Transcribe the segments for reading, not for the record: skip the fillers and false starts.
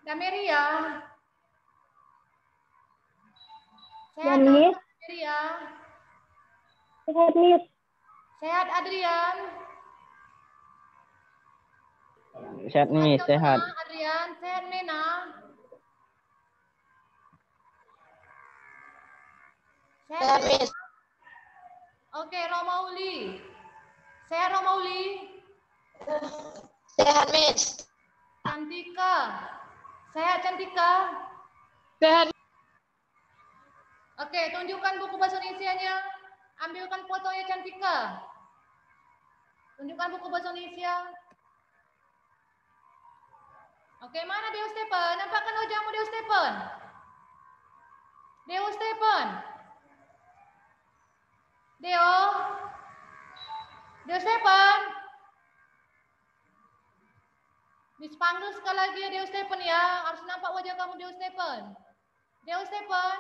Dameria. Ya, Sehat Miss. Dameria. Sehat, Miss. Sehat Adrian. Sehat nih, sehat. Adrian, sehat Mena. Sehat Miss. Oke, Romauli. Sehat Romauli. Sehat, Miss. Cantika. Sehat Cantika. Sehat. Oke, tunjukkan buku bahasa Indonesianya. Ambilkan fotonya Cantika. Tunjukkan buku bahasa Indonesia. Oke, mana Deo Stephen? Nampakkan wajahmu Deo Stephen. Deo Stephen. Deo. Deo Stephen. Miss panggil sekali lagi ya Deo Stephen ya. Harus nampak wajah kamu Deo Stephen. Deo Stephen.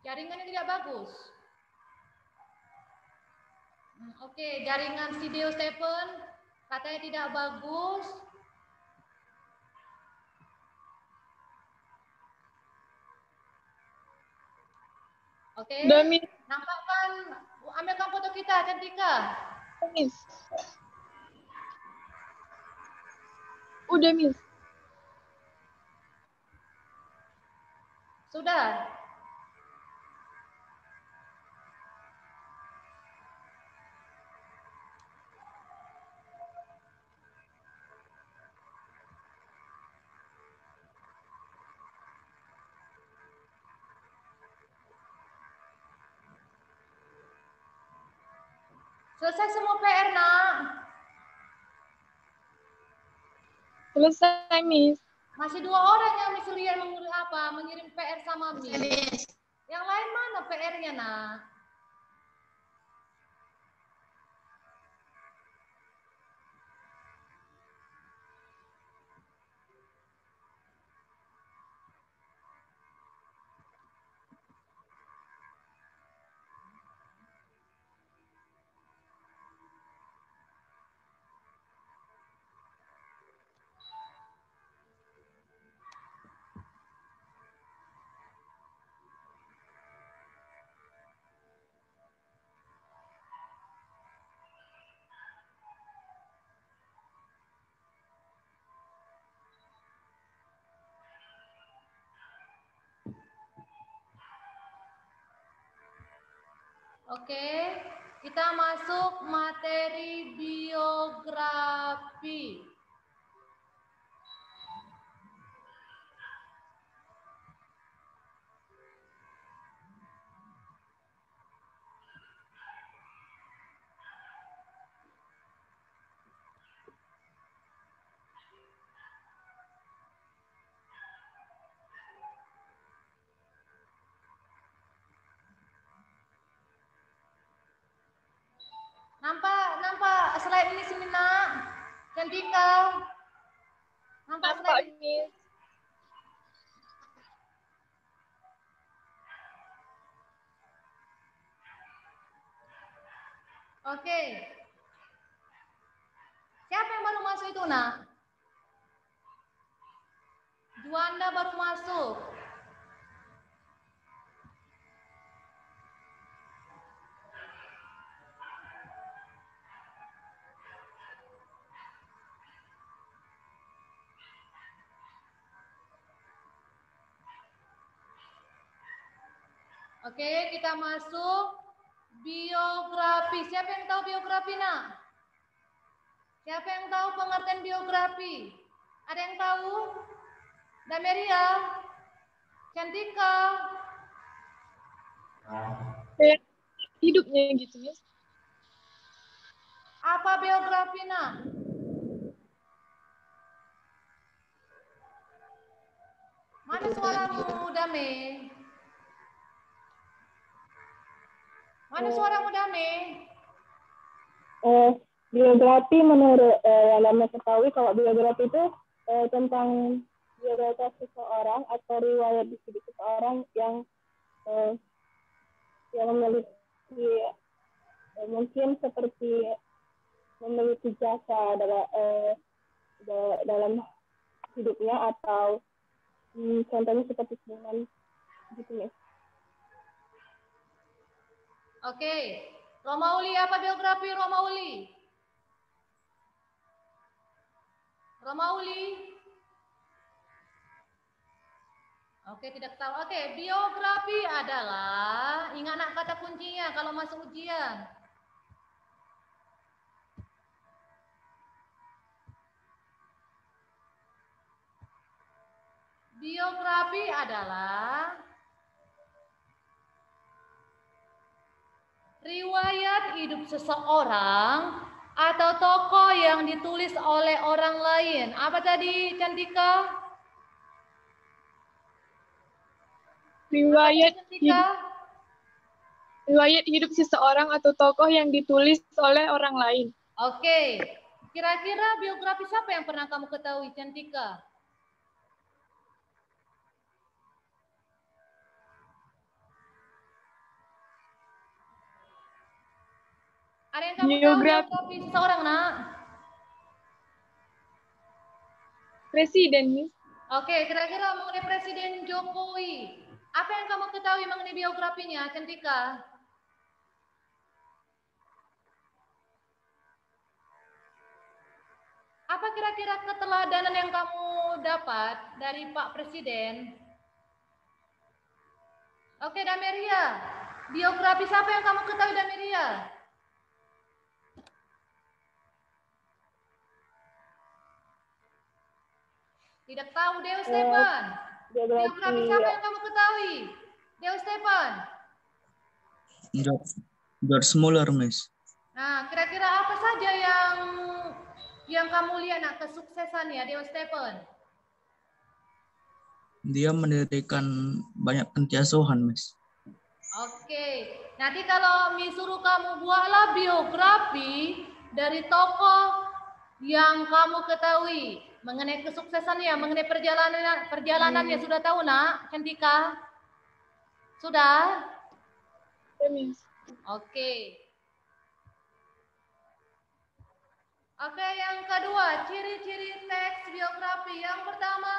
Jaringannya tidak bagus. Oke, jaringan si Deo Stephen katanya tidak bagus. Oke. Nampakkan, ambilkan foto kita, Cantika. Miss. Udah, Miss. Sudah. Selesai semua PR, Nak? Selesai, Miss. Masih 2 orang yang Miss Lian mengirim PR sama Miss. Yang lain mana PR-nya, Nak? Oke, kita masuk materi biografi. Nampak slide ini sini, Nak? Cantika. Nampak slide ini? Oke. Siapa yang baru masuk itu, Nak? Juanda baru masuk. Oke, kita masuk biografi. Siapa yang tahu biografi, Nak? Siapa yang tahu pengertian biografi? Ada yang tahu? Dameria? Cantika? Hidupnya gitu, Miss. Apa biografi, Nak? Mana suaramu, Dame? Mana suaramu, Dame? Biografi menurut yang Lama ketahui, kalau biografi itu tentang biografi seseorang atau riwayat hidup seseorang yang memiliki mungkin seperti memiliki jasa dalam hidupnya atau contohnya seperti dengan gitu Miss. Oke, Romauli apa biografi Romauli? Romauli? Oke, tidak tahu. Oke, biografi adalah, ingat nak kata kuncinya kalau masuk ujian. Biografi adalah riwayat hidup seseorang atau tokoh yang ditulis oleh orang lain. Apa tadi, Cantika? Riwayat hidup seseorang atau tokoh yang ditulis oleh orang lain. Oke. Kira-kira biografi siapa yang pernah kamu ketahui, Cantika? Ada yang kamu tahu biografi seseorang, nak? Presiden, Miss. Oke, kira-kira mengenai Presiden Jokowi. Apa yang kamu ketahui mengenai biografinya, Cantika? Apa kira-kira keteladanan yang kamu dapat dari Pak Presiden? Oke, Dameria. Biografi siapa yang kamu ketahui, Dameria? Tidak tahu, Deo Stefan. Biografi siapa yang kamu ketahui? Deo Stefan. George Muller, Miss. Nah, kira-kira apa saja yang kamu lihat nak kesuksesannya, Deo Stefan? Dia mendirikan banyak panti asuhan, Miss. Oke, nanti kalau suruh kamu buatlah biografi dari tokoh yang kamu ketahui mengenai kesuksesannya, mengenai perjalanannya. Sudah tahu nak, Cantika? Sudah? Oke. Oke, yang kedua, ciri-ciri teks biografi. Yang pertama,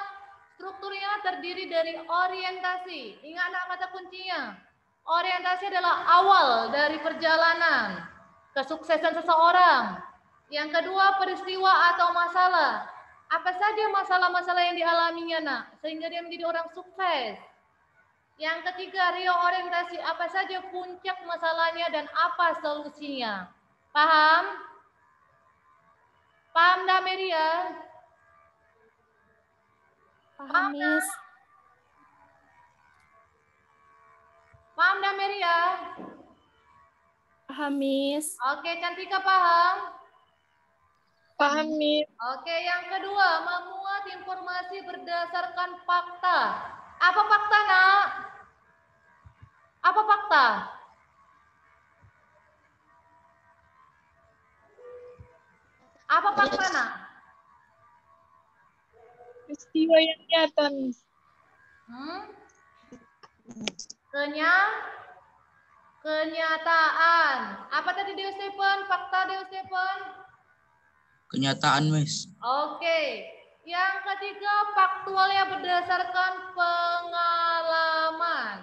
strukturnya terdiri dari orientasi. Ingat nak kata kuncinya. Orientasi adalah awal dari perjalanan kesuksesan seseorang. Yang kedua, peristiwa atau masalah. Apa saja masalah-masalah yang dialaminya nak, sehingga dia menjadi orang sukses. Yang ketiga, reorientasi. Apa saja puncak masalahnya dan apa solusinya. Paham? Paham, Dameria? Paham, Miss. Paham, Dameria? Paham, Miss. Oke, Cantika paham? Paham, Miss. Oke, yang kedua, memuat informasi berdasarkan fakta. Apa fakta, nak? Apa fakta? Apa fakta, nak? Peristiwa yang nyata, Miss. Kenyataan. Apa tadi, Deo Stephen? Fakta, Deo Stephen? Kenyataan, Miss. Oke. Yang ketiga, faktualnya berdasarkan pengalaman.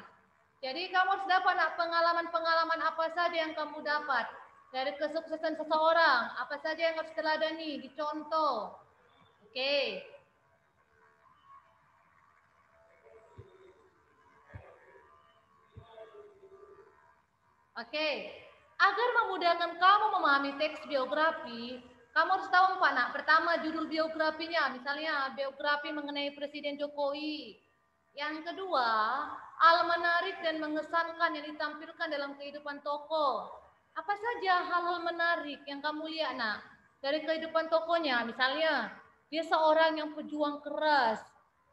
Jadi kamu harus dapat nak pengalaman-pengalaman apa saja yang kamu dapat dari kesuksesan seseorang. Apa saja yang harus teladani, dicontoh. Oke. Oke. Agar memudahkan kamu memahami teks biografi, kamu harus tahu Pak nak. Pertama, judul biografinya, misalnya biografi mengenai Presiden Jokowi. Yang kedua, hal menarik dan mengesankan yang ditampilkan dalam kehidupan tokoh. Apa saja hal-hal menarik yang kamu lihat nak dari kehidupan tokohnya? Misalnya, dia seorang yang pejuang keras.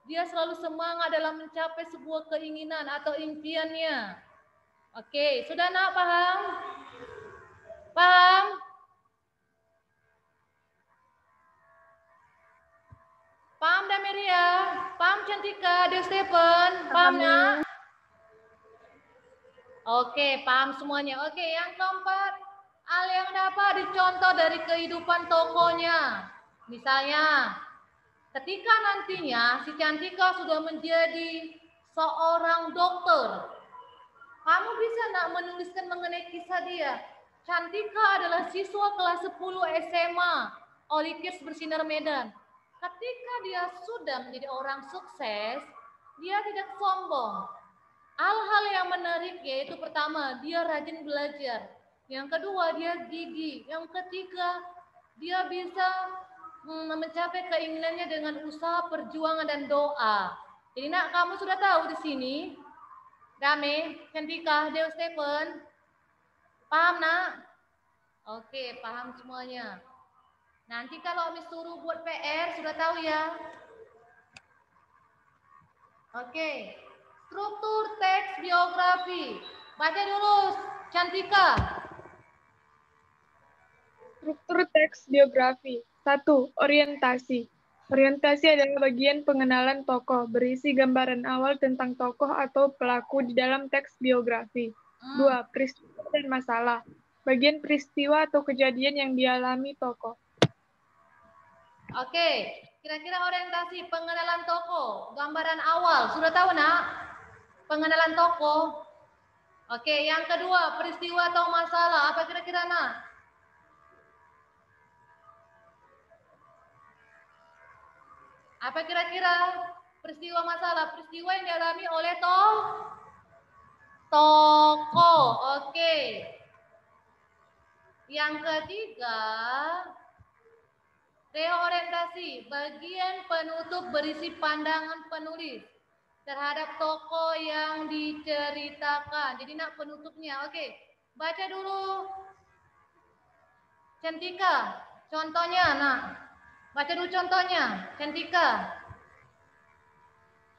Dia selalu semangat dalam mencapai sebuah keinginan atau impiannya. Oke, sudah nak paham? Paham? Paham Dameria? Paham Cantika? Deo Stephen? Paham nak? Oke, paham semuanya. Oke, yang keempat, hal yang dapat dicontoh dari kehidupan tokohnya. Misalnya, Ketika nantinya si Cantika sudah menjadi seorang dokter, kamu bisa nak menuliskan mengenai kisah dia. Cantika adalah siswa kelas 10 SMA Olikis Bersinar Medan. Ketika dia sudah menjadi orang sukses, dia tidak sombong. Hal-hal yang menarik yaitu pertama, dia rajin belajar. Yang kedua, dia gigih. Yang ketiga, dia bisa mencapai keinginannya dengan usaha, perjuangan, dan doa. Jadi nak, kamu sudah tahu di sini, Dame, Cantika, Deo Stephen, paham nak? Oke, paham semuanya. Nanti kalau Miss suruh buat PR, sudah tahu ya? Oke, struktur teks biografi. Baca dulu, Cantika. Struktur teks biografi. 1. Orientasi. Orientasi adalah bagian pengenalan tokoh, berisi gambaran awal tentang tokoh atau pelaku di dalam teks biografi. 2. Peristiwa dan masalah. Bagian peristiwa atau kejadian yang dialami tokoh. Oke, kira-kira orientasi pengenalan tokoh, gambaran awal. Sudah tahu nak? Pengenalan tokoh. Oke, yang kedua, peristiwa atau masalah. Apa kira-kira nak? Apa kira-kira peristiwa masalah? Peristiwa yang dialami oleh tokoh. Oke. Yang ketiga, reorientasi, bagian penutup berisi pandangan penulis terhadap tokoh yang diceritakan. Jadi nak penutupnya. Oke, baca dulu. Cantika, contohnya nak. Baca dulu contohnya, Cantika.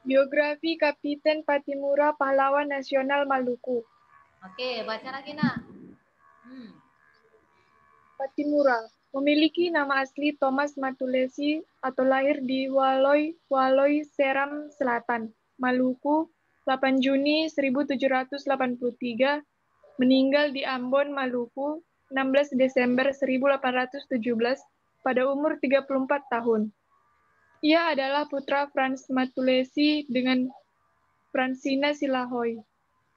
Biografi Kapiten Patimura, pahlawan nasional Maluku. Oke, baca lagi nak. Patimura memiliki nama asli Thomas Matulesi atau lahir di Waloi, Seram Selatan, Maluku, 8 Juni 1783, meninggal di Ambon, Maluku, 16 Desember 1817, pada umur 34 tahun. Ia adalah putra Frans Matulesi dengan Fransina Silahoy.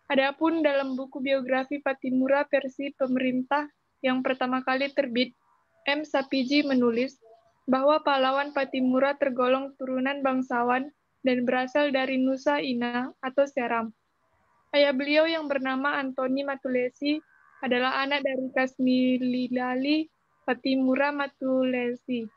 Adapun dalam buku biografi Patimura versi pemerintah yang pertama kali terbit, M. Sapiji menulis bahwa pahlawan Patimura tergolong turunan bangsawan dan berasal dari Nusa Ina atau Seram. Ayah beliau yang bernama Antoni Matulesi adalah anak dari Kasmililali Patimura Matulesi.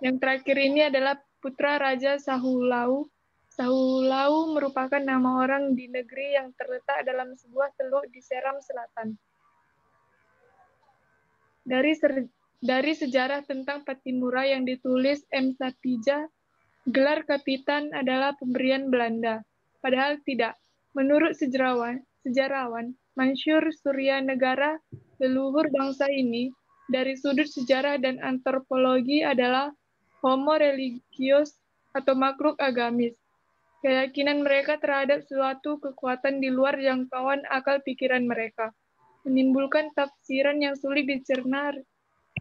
Yang terakhir ini adalah putra Raja Sahulau. Sahulau merupakan nama orang di negeri yang terletak dalam sebuah teluk di Seram Selatan. Dari sejarah tentang Patimura yang ditulis M. Sapija, gelar kapitan adalah pemberian Belanda. Padahal tidak. Menurut sejarawan Mansur Suryanegara, leluhur bangsa ini, dari sudut sejarah dan antropologi adalah homo religius atau makhluk agamis. Keyakinan mereka terhadap suatu kekuatan di luar jangkauan akal pikiran mereka menimbulkan tafsiran yang sulit dicerna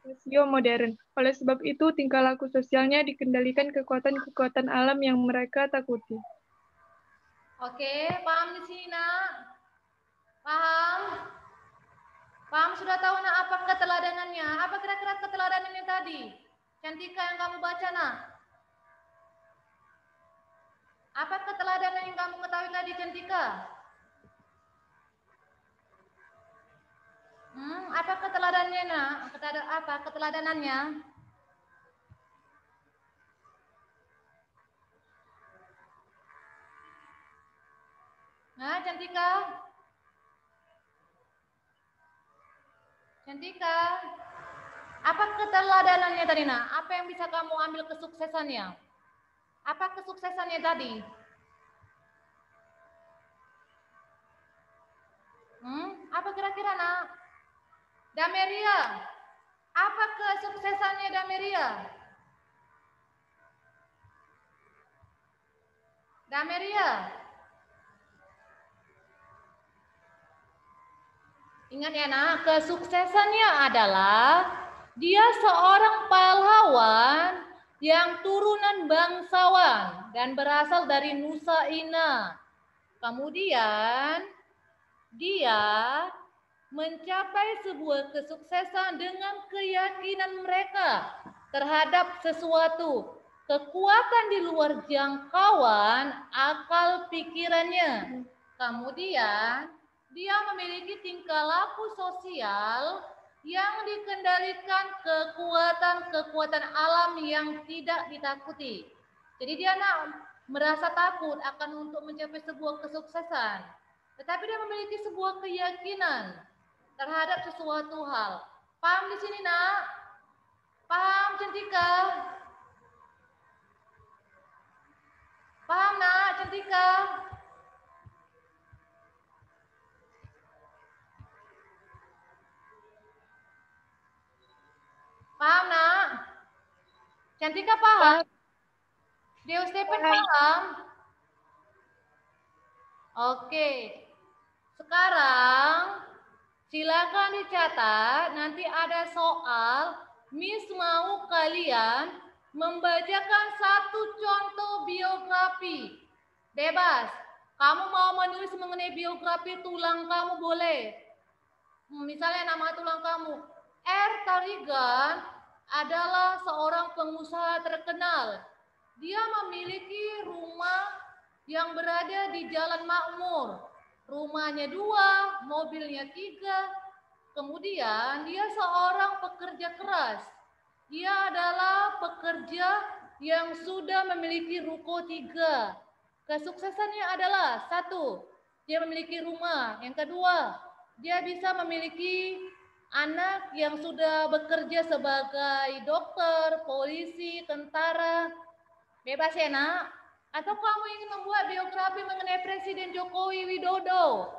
rasio modern. Oleh sebab itu, tingkah laku sosialnya dikendalikan kekuatan-kekuatan alam yang mereka takuti. Oke, paham di sini nak? Paham? Paham sudah tahu nak apa keteladanannya? Apa kira-kira keteladanannya tadi? Cantika yang kamu baca nak? Apa keteladanan yang kamu ketahui tadi, Cantika? Apa keteladanannya nak? Apa keteladanannya? Nah, Cantika. Cantika. Apa keteladanannya tadi nak? Apa yang bisa kamu ambil kesuksesannya? Apa kesuksesannya tadi? Apa kira-kira nak? Dameria. Apa kesuksesannya Dameria? Dameria. Ingat ya nak, kesuksesannya adalah dia seorang pahlawan yang turunan bangsawan dan berasal dari Nusa Ina. Kemudian dia mencapai sebuah kesuksesan dengan keyakinan mereka terhadap sesuatu, kekuatan di luar jangkauan akal pikirannya. Kemudian dia memiliki tingkah laku sosial yang dikendalikan kekuatan-kekuatan alam yang tidak ditakuti. Jadi dia merasa takut akan untuk mencapai sebuah kesuksesan, tetapi dia memiliki sebuah keyakinan terhadap sesuatu hal. Paham di sini, Nak? Paham, Cantika? Paham, Nak, Cantika? Paham, Nak? Cantika paham? Deo Stephen paham? Oke. Sekarang silakan dicatat, nanti ada soal, Miss mau kalian membacakan satu contoh biografi. Bebas. Kamu mau menulis mengenai biografi tulang kamu boleh. Misalnya nama tulang kamu. R. Tarigan adalah seorang pengusaha terkenal. Dia memiliki rumah yang berada di Jalan Makmur. Rumahnya 2, mobilnya 3. Kemudian dia seorang pekerja keras. Dia adalah pekerja yang sudah memiliki ruko 3. Kesuksesannya adalah 1, dia memiliki rumah. Yang kedua, dia bisa memiliki anak yang sudah bekerja sebagai dokter, polisi, tentara. Bebas ya, Nak? Atau kamu ingin membuat biografi mengenai Presiden Jokowi Widodo?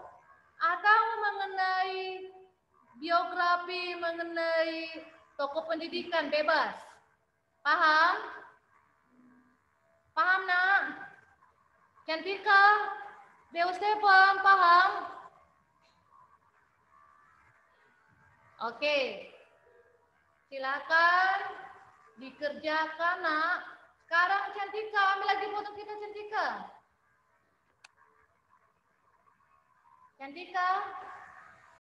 Atau mengenai biografi mengenai tokoh pendidikan? Bebas. Paham? Paham, Nak? Cantika? Deo Stephen, paham? Oke. Silakan dikerjakan, Nak. Sekarang Cantika, ambil lagi foto kita, Cantika. Cantika.